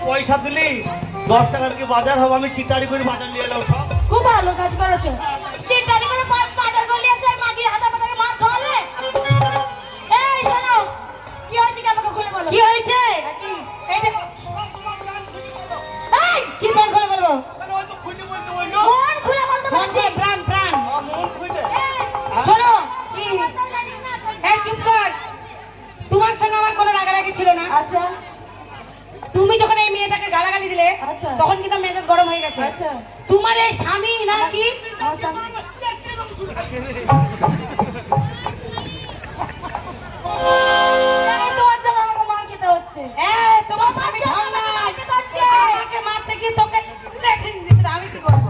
পয়সা দিলি 10 টাকার কি বাজার হবে? আমি চিটারি করে বাজার নিয়ে এলাম। সব খুব ভালো কাজ করেছো। চিটারি করে বাজার করে নিয়ে এসে মাগি হাতে পাতাকে মার ধরলে। এই শোনো, কি হয়েছে কি আমাকে খুলে বলো। কি হয়েছে? এই যে এই কি মন খুলে বলবো? কেন ওই তো খুলে বলতে বললো। মন খুলে বলতে বলছি। প্রাণ প্রাণ মন খুলে। শোনো, কি এই চুপ কর। তোমার সঙ্গে আমার কোনো রাগারাগি ছিল না। আচ্ছা। তুমি যখন এই মেয়েটাকে গালাগালি দিলে তখন কিন্তু মেজাজ গরম হয়ে গেছে। আচ্ছা, তোমার এই স্বামী নাকি? তোমার জন্য আমাকে মার খেতে হচ্ছে। হ্যাঁ, তোমার স্বামী আমাকে মারতে কি তোকে রেখে দিতে? আমি কি করবো?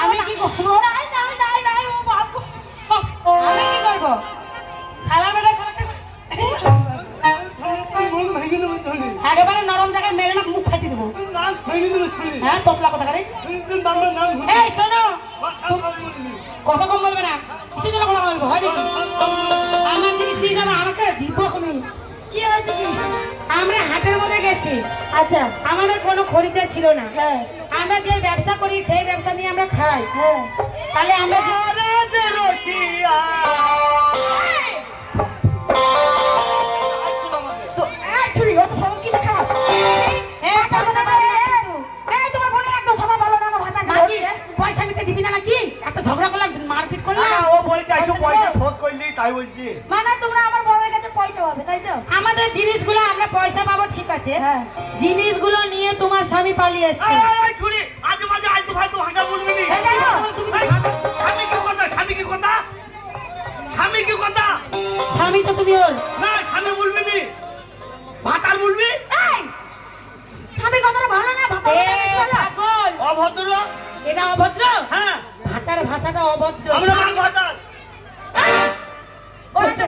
আমি কি করবো? ও বাবু, আমি কি করবো? শালা বেটা একেবারে নরম জায়গায় মেরে না মুখ ফাটিয়ে দেবো। হ্যাঁ, তোতলা কথা করে। এই শোনো, কথা কম বলবে না। কিছু জন্য কথা বলবো হয় নাকি? আমার জিনিস নিয়ে যাবে, আমাকে দিব এখনই। কি হয়েছে কি? আমরা হাটের মধ্যে গেছি। আচ্ছা, আমাদের কোনো খরিদ্দার ছিল না। হ্যাঁ, আমরা যে ব্যবসা করি সেই ব্যবসা নিয়ে আমরা খাই। হ্যাঁ, তাহলে আমরা পয়সা নিতে দিবি না নাকি? এত ঝগড়া করলাম, মারপিট করলাম। ও বলছে আইসো পয়সা শোধ করলি, তাই বলছি। মানে তোমরা আমার বড়ের কাছে পয়সা পাবে, তাই তো? আমাদের জিনিসগুলো আমরা পয়সা পাবো, ঠিক আছে। জিনিসগুলো নিয়ে তোমার স্বামী পালিয়ে এসেছে। এই ছুরি আজ মাঝে আইতো ফালতু ভাষা বলবি না। স্বামী কি কথা? স্বামী কি কথা? স্বামী কি কথা? স্বামী তো তুমি ওর না, স্বামী বলবি না, ভাতার বলবি। এই স্বামী কথাটা ভালো না, ভাতার পাগল অভদ্র। এটা অভদ্র। হ্যাঁ, ভাতার ভাষাটা অভদ্র। আমরা ভাতার